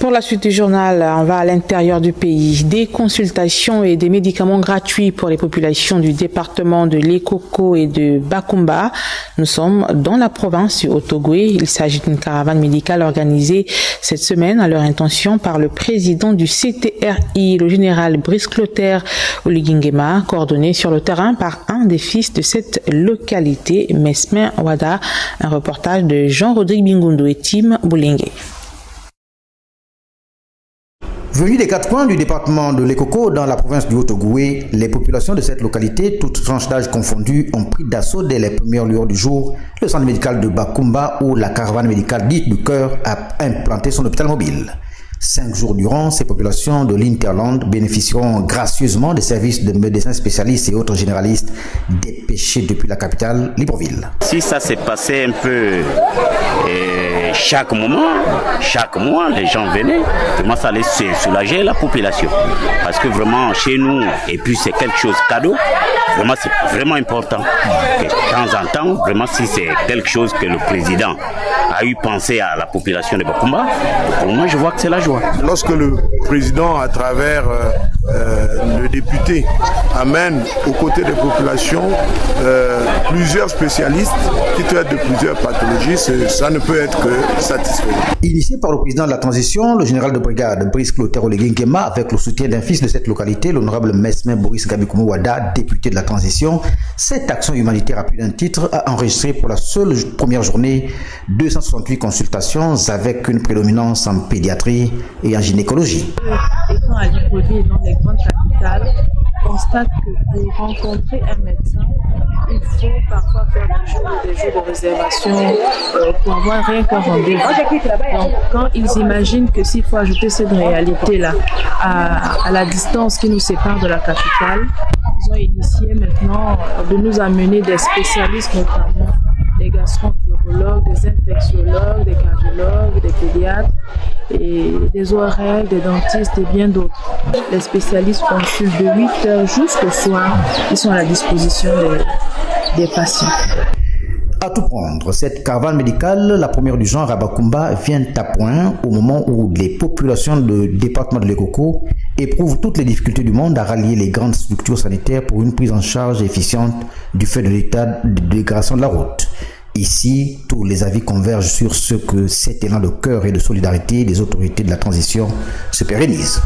Pour la suite du journal, on va à l'intérieur du pays. Des consultations et des médicaments gratuits pour les populations du département de Lekoko et de Bakumba. Nous sommes dans la province du Haut-Ogooué. Il s'agit d'une caravane médicale organisée cette semaine à leur intention par le président du CTRI, le général Brice Clotaire Oligingema, coordonné sur le terrain par un des fils de cette localité, Mesmin Wada. Un reportage de Jean-Rodrigue Bingondo et Tim Boulingue. Venus des quatre coins du département de Lekoko dans la province du Haut-Ogooué, les populations de cette localité, toutes tranches d'âge confondues, ont pris d'assaut dès les premières lueurs du jour le centre médical de Bakumba où la caravane médicale dite du cœur a implanté son hôpital mobile. 5 jours durant, ces populations de l'Interland bénéficieront gracieusement des services de médecins spécialistes et autres généralistes dépêchés depuis la capitale, Libreville. Si ça s'est passé un peu chaque mois, les gens venaient, vraiment ça allait soulager la population. Parce que vraiment, chez nous, et puis c'est quelque chose cadeau, vraiment c'est vraiment important. Que de temps en temps, vraiment si c'est quelque chose que le président a eu pensé à la population de Bakumba, pour moi je vois que c'est la joie. Lorsque le président, à travers le député, amène aux côtés des populations plusieurs spécialistes qui traitent de plusieurs pathologies, ça ne peut être que satisfaisant. Initié par le président de la transition, le général de brigade Brice Clotaire Oligingema, avec le soutien d'un fils de cette localité, l'honorable Mesmin Boris Gabikoumou Wada, député de la transition, cette action humanitaire à plus d'un titre a enregistré pour la seule première journée 268 consultations avec une prédominance en pédiatrie et en gynécologie. Étant à Libreville dans les grandes capitales, on constate que pour rencontrer un médecin, il faut parfois faire des jours de réservation pour avoir rien qu'un rendez-vous. Donc, quand ils imaginent que s'il faut ajouter cette réalité-là à la distance qui nous sépare de la capitale, ils ont initié maintenant de nous amener des spécialistes, notamment des gastroentérologues, des infectiologues, des cardiologues, des pédiatres, et des ORL, des dentistes et bien d'autres. Les spécialistes consultent de 8h jusqu'au soir. Ils sont à la disposition des patients. À tout prendre, cette caravane médicale, la première du genre à Bakumba, vient à point au moment où les populations du département de Lekoko éprouvent toutes les difficultés du monde à rallier les grandes structures sanitaires pour une prise en charge efficiente du fait de l'état de dégradation de la route. Ici, tous les avis convergent sur ce que cet élan de cœur et de solidarité des autorités de la transition se pérennise.